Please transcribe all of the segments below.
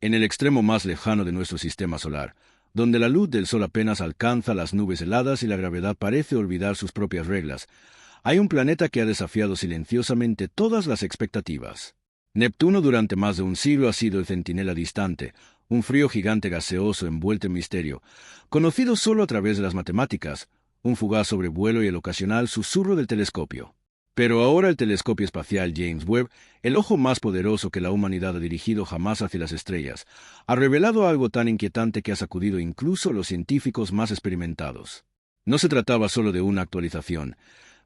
en el extremo más lejano de nuestro sistema solar, donde la luz del sol apenas alcanza las nubes heladas y la gravedad parece olvidar sus propias reglas, hay un planeta que ha desafiado silenciosamente todas las expectativas. Neptuno durante más de un siglo ha sido el centinela distante, un frío gigante gaseoso envuelto en misterio, conocido solo a través de las matemáticas, un fugaz sobrevuelo y el ocasional susurro del telescopio. Pero ahora el telescopio espacial James Webb, el ojo más poderoso que la humanidad ha dirigido jamás hacia las estrellas, ha revelado algo tan inquietante que ha sacudido incluso a los científicos más experimentados. No se trataba solo de una actualización,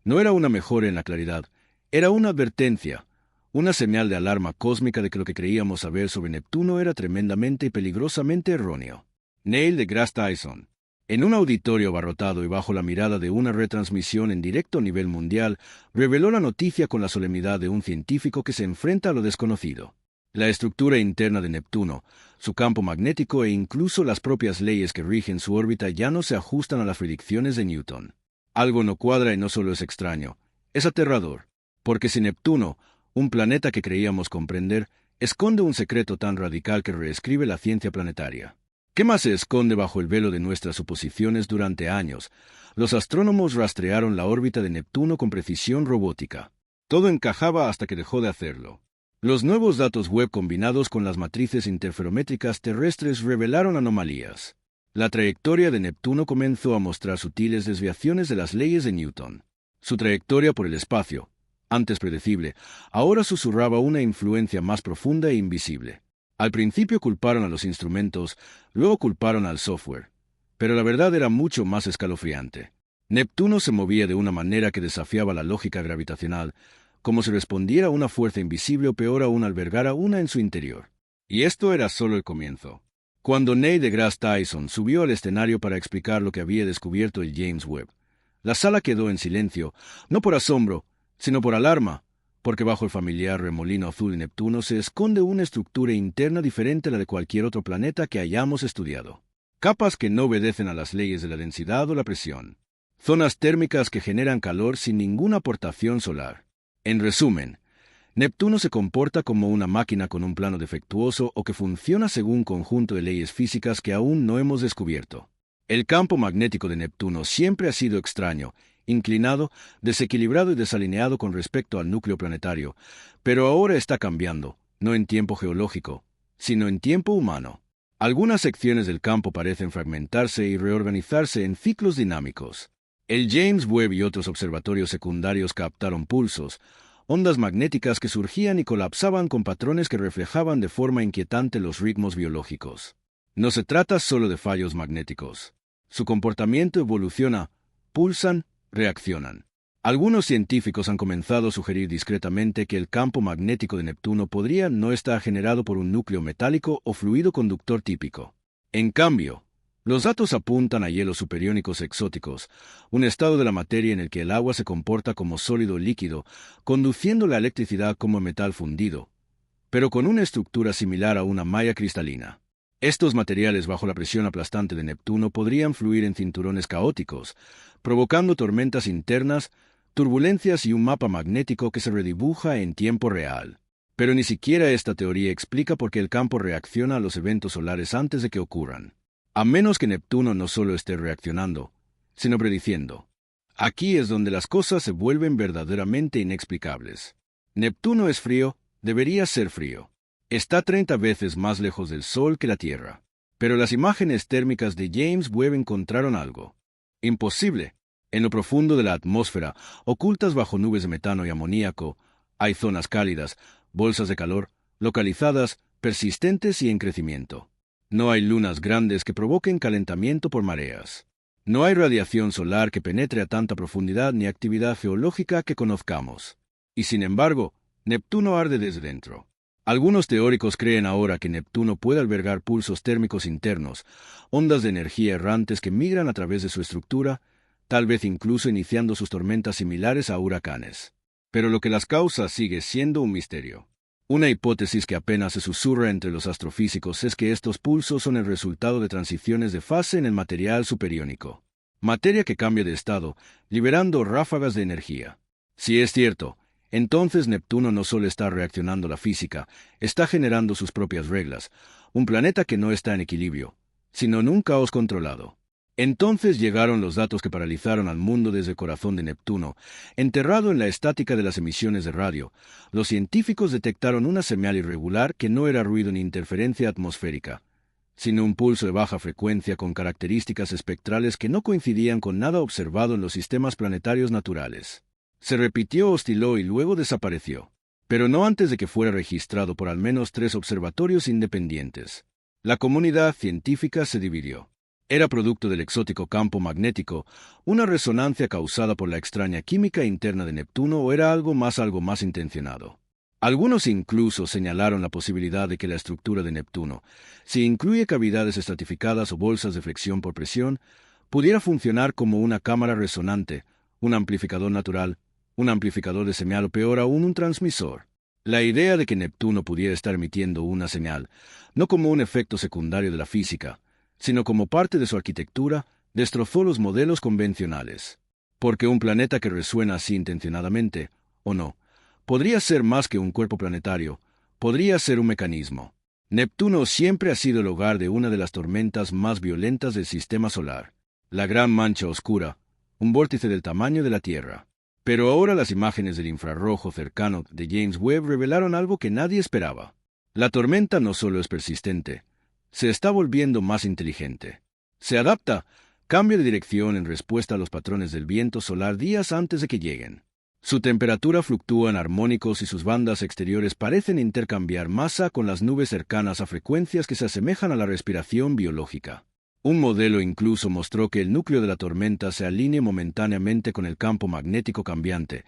no era una mejora en la claridad, era una advertencia, una señal de alarma cósmica de que lo que creíamos saber sobre Neptuno era tremendamente y peligrosamente erróneo. Neil deGrasse Tyson, en un auditorio abarrotado y bajo la mirada de una retransmisión en directo a nivel mundial, reveló la noticia con la solemnidad de un científico que se enfrenta a lo desconocido. La estructura interna de Neptuno, su campo magnético e incluso las propias leyes que rigen su órbita ya no se ajustan a las predicciones de Newton. Algo no cuadra y no solo es extraño, es aterrador, porque si Neptuno, un planeta que creíamos comprender, esconde un secreto tan radical que reescribe la ciencia planetaria. ¿Qué más se esconde bajo el velo de nuestras suposiciones durante años? Los astrónomos rastrearon la órbita de Neptuno con precisión robótica. Todo encajaba hasta que dejó de hacerlo. Los nuevos datos Webb combinados con las matrices interferométricas terrestres revelaron anomalías. La trayectoria de Neptuno comenzó a mostrar sutiles desviaciones de las leyes de Newton. Su trayectoria por el espacio, antes predecible, ahora susurraba una influencia más profunda e invisible. Al principio culparon a los instrumentos, luego culparon al software. Pero la verdad era mucho más escalofriante. Neptuno se movía de una manera que desafiaba la lógica gravitacional, como si respondiera a una fuerza invisible o peor aún albergara una en su interior. Y esto era solo el comienzo. Cuando Neil deGrasse Tyson subió al escenario para explicar lo que había descubierto el James Webb, la sala quedó en silencio, no por asombro, sino por alarma, porque bajo el familiar remolino azul de Neptuno se esconde una estructura interna diferente a la de cualquier otro planeta que hayamos estudiado. Capas que no obedecen a las leyes de la densidad o la presión. Zonas térmicas que generan calor sin ninguna aportación solar. En resumen, Neptuno se comporta como una máquina con un plano defectuoso o que funciona según un conjunto de leyes físicas que aún no hemos descubierto. El campo magnético de Neptuno siempre ha sido extraño, inclinado, desequilibrado y desalineado con respecto al núcleo planetario, pero ahora está cambiando, no en tiempo geológico, sino en tiempo humano. Algunas secciones del campo parecen fragmentarse y reorganizarse en ciclos dinámicos. El James Webb y otros observatorios secundarios captaron pulsos, ondas magnéticas que surgían y colapsaban con patrones que reflejaban de forma inquietante los ritmos biológicos. No se trata solo de fallos magnéticos. Su comportamiento evoluciona, pulsan, reaccionan. Algunos científicos han comenzado a sugerir discretamente que el campo magnético de Neptuno podría no estar generado por un núcleo metálico o fluido conductor típico. En cambio, los datos apuntan a hielos superiónicos exóticos, un estado de la materia en el que el agua se comporta como sólido líquido, conduciendo la electricidad como metal fundido, pero con una estructura similar a una malla cristalina. Estos materiales bajo la presión aplastante de Neptuno podrían fluir en cinturones caóticos, provocando tormentas internas, turbulencias y un mapa magnético que se redibuja en tiempo real. Pero ni siquiera esta teoría explica por qué el campo reacciona a los eventos solares antes de que ocurran. A menos que Neptuno no solo esté reaccionando, sino prediciendo. Aquí es donde las cosas se vuelven verdaderamente inexplicables. Neptuno es frío, debería ser frío. Está 30 veces más lejos del Sol que la Tierra. Pero las imágenes térmicas de James Webb encontraron algo imposible. En lo profundo de la atmósfera, ocultas bajo nubes de metano y amoníaco, hay zonas cálidas, bolsas de calor, localizadas, persistentes y en crecimiento. No hay lunas grandes que provoquen calentamiento por mareas. No hay radiación solar que penetre a tanta profundidad ni actividad geológica que conozcamos. Y sin embargo, Neptuno arde desde dentro. Algunos teóricos creen ahora que Neptuno puede albergar pulsos térmicos internos, ondas de energía errantes que migran a través de su estructura, tal vez incluso iniciando sus tormentas similares a huracanes. Pero lo que las causa sigue siendo un misterio. Una hipótesis que apenas se susurra entre los astrofísicos es que estos pulsos son el resultado de transiciones de fase en el material superiónico. Materia que cambia de estado, liberando ráfagas de energía. Si es cierto, Entonces Neptuno no solo está reaccionando a la física, está generando sus propias reglas, un planeta que no está en equilibrio, sino en un caos controlado. Entonces llegaron los datos que paralizaron al mundo desde el corazón de Neptuno. Enterrado en la estática de las emisiones de radio, los científicos detectaron una señal irregular que no era ruido ni interferencia atmosférica, sino un pulso de baja frecuencia con características espectrales que no coincidían con nada observado en los sistemas planetarios naturales. Se repitió, osciló y luego desapareció, pero no antes de que fuera registrado por al menos 3 observatorios independientes. La comunidad científica se dividió. Era producto del exótico campo magnético, una resonancia causada por la extraña química interna de Neptuno, o era algo más intencionado. Algunos incluso señalaron la posibilidad de que la estructura de Neptuno, si incluye cavidades estratificadas o bolsas de flexión por presión, pudiera funcionar como una cámara resonante, un amplificador natural, un amplificador de señal o peor aún un transmisor. La idea de que Neptuno pudiera estar emitiendo una señal, no como un efecto secundario de la física, sino como parte de su arquitectura, destrozó los modelos convencionales. Porque un planeta que resuena así intencionadamente, o no, podría ser más que un cuerpo planetario, podría ser un mecanismo. Neptuno siempre ha sido el hogar de una de las tormentas más violentas del sistema solar, la Gran Mancha Oscura, un vórtice del tamaño de la Tierra. Pero ahora las imágenes del infrarrojo cercano de James Webb revelaron algo que nadie esperaba. La tormenta no solo es persistente, se está volviendo más inteligente. Se adapta, cambia de dirección en respuesta a los patrones del viento solar días antes de que lleguen. Su temperatura fluctúa en armónicos y sus bandas exteriores parecen intercambiar masa con las nubes cercanas a frecuencias que se asemejan a la respiración biológica. Un modelo incluso mostró que el núcleo de la tormenta se alinea momentáneamente con el campo magnético cambiante,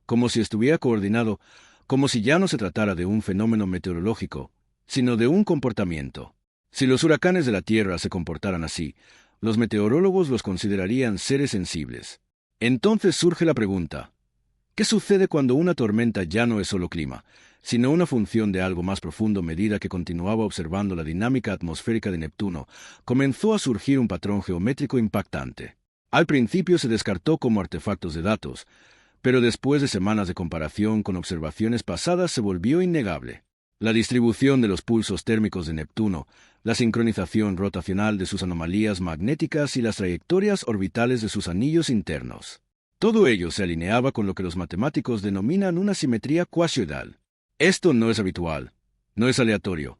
como si estuviera coordinado, como si ya no se tratara de un fenómeno meteorológico, sino de un comportamiento. Si los huracanes de la Tierra se comportaran así, los meteorólogos los considerarían seres sensibles. Entonces surge la pregunta: ¿qué sucede cuando una tormenta ya no es solo clima, sino una función de algo más profundo? A medida que continuaba observando la dinámica atmosférica de Neptuno, comenzó a surgir un patrón geométrico impactante. Al principio se descartó como artefactos de datos, pero después de semanas de comparación con observaciones pasadas se volvió innegable. La distribución de los pulsos térmicos de Neptuno, la sincronización rotacional de sus anomalías magnéticas y las trayectorias orbitales de sus anillos internos. Todo ello se alineaba con lo que los matemáticos denominan una simetría cuasioidal. Esto no es habitual, no es aleatorio.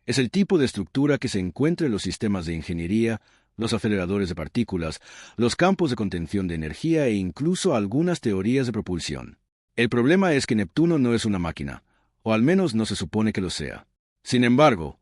Es el tipo de estructura que se encuentra en los sistemas de ingeniería, los aceleradores de partículas, los campos de contención de energía e incluso algunas teorías de propulsión. El problema es que Neptuno no es una máquina, o al menos no se supone que lo sea. Sin embargo,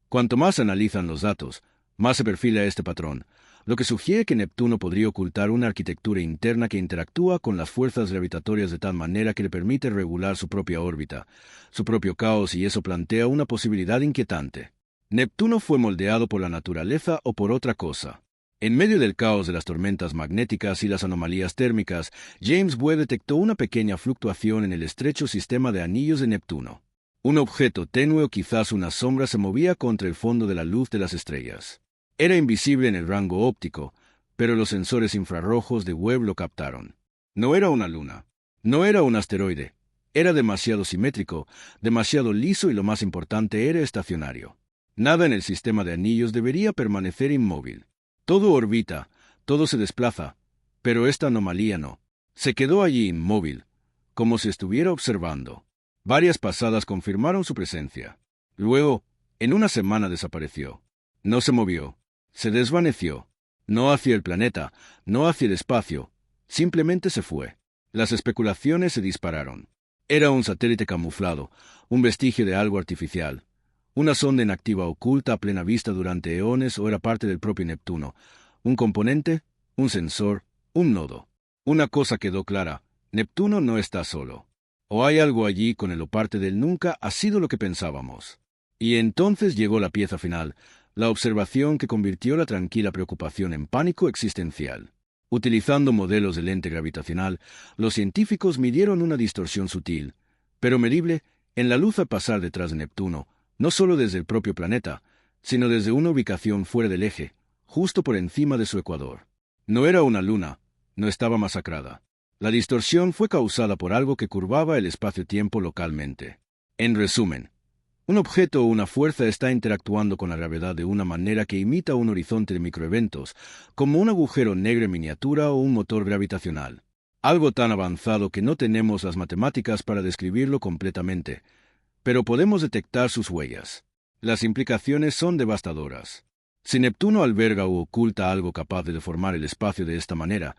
cuanto más analizan los datos, más se perfila este patrón, lo que sugiere que Neptuno podría ocultar una arquitectura interna que interactúa con las fuerzas gravitatorias de tal manera que le permite regular su propia órbita, su propio caos, y eso plantea una posibilidad inquietante. ¿Neptuno fue moldeado por la naturaleza o por otra cosa? En medio del caos de las tormentas magnéticas y las anomalías térmicas, James Webb detectó una pequeña fluctuación en el estrecho sistema de anillos de Neptuno. Un objeto tenue o quizás una sombra se movía contra el fondo de la luz de las estrellas. Era invisible en el rango óptico, pero los sensores infrarrojos de Webb lo captaron. No era una luna, no era un asteroide, era demasiado simétrico, demasiado liso y, lo más importante, era estacionario. Nada en el sistema de anillos debería permanecer inmóvil. Todo orbita, todo se desplaza, pero esta anomalía no. Se quedó allí inmóvil, como si estuviera observando. Varias pasadas confirmaron su presencia. Luego, en una semana desapareció. No se movió. Se desvaneció. No hacia el planeta, no hacia el espacio, simplemente se fue. Las especulaciones se dispararon. Era un satélite camuflado, un vestigio de algo artificial, una sonda inactiva oculta a plena vista durante eones, o era parte del propio Neptuno, un componente, un sensor, un nodo. Una cosa quedó clara: Neptuno no está solo. O hay algo allí con él o parte de él. Nunca ha sido lo que pensábamos. Y entonces llegó la pieza final, la observación que convirtió la tranquila preocupación en pánico existencial. Utilizando modelos de lente gravitacional, los científicos midieron una distorsión sutil, pero medible, en la luz al pasar detrás de Neptuno, no solo desde el propio planeta, sino desde una ubicación fuera del eje, justo por encima de su ecuador. No era una luna, no estaba masacrada. La distorsión fue causada por algo que curvaba el espacio-tiempo localmente. En resumen, un objeto o una fuerza está interactuando con la gravedad de una manera que imita un horizonte de microeventos, como un agujero negro en miniatura o un motor gravitacional. Algo tan avanzado que no tenemos las matemáticas para describirlo completamente, pero podemos detectar sus huellas. Las implicaciones son devastadoras. Si Neptuno alberga o oculta algo capaz de deformar el espacio de esta manera,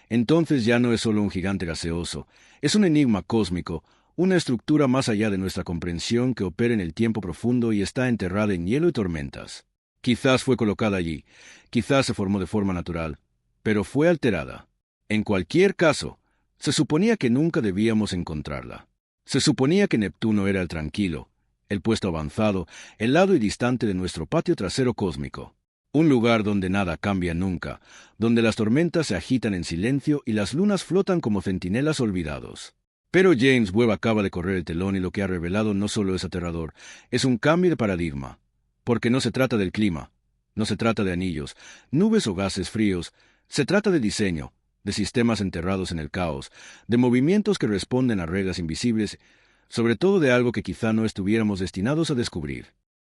entonces ya no es solo un gigante gaseoso, es un enigma cósmico, una estructura más allá de nuestra comprensión que opera en el tiempo profundo y está enterrada en hielo y tormentas. Quizás fue colocada allí, quizás se formó de forma natural, pero fue alterada. En cualquier caso, se suponía que nunca debíamos encontrarla. Se suponía que Neptuno era el tranquilo, el puesto avanzado, el lado y distante de nuestro patio trasero cósmico. Un lugar donde nada cambia nunca, donde las tormentas se agitan en silencio y las lunas flotan como centinelas olvidados. Pero James Webb acaba de correr el telón y lo que ha revelado no solo es aterrador, es un cambio de paradigma. Porque no se trata del clima, no se trata de anillos, nubes o gases fríos, se trata de diseño, de sistemas enterrados en el caos, de movimientos que responden a reglas invisibles, sobre todo de algo que quizá no estuviéramos destinados a descubrir.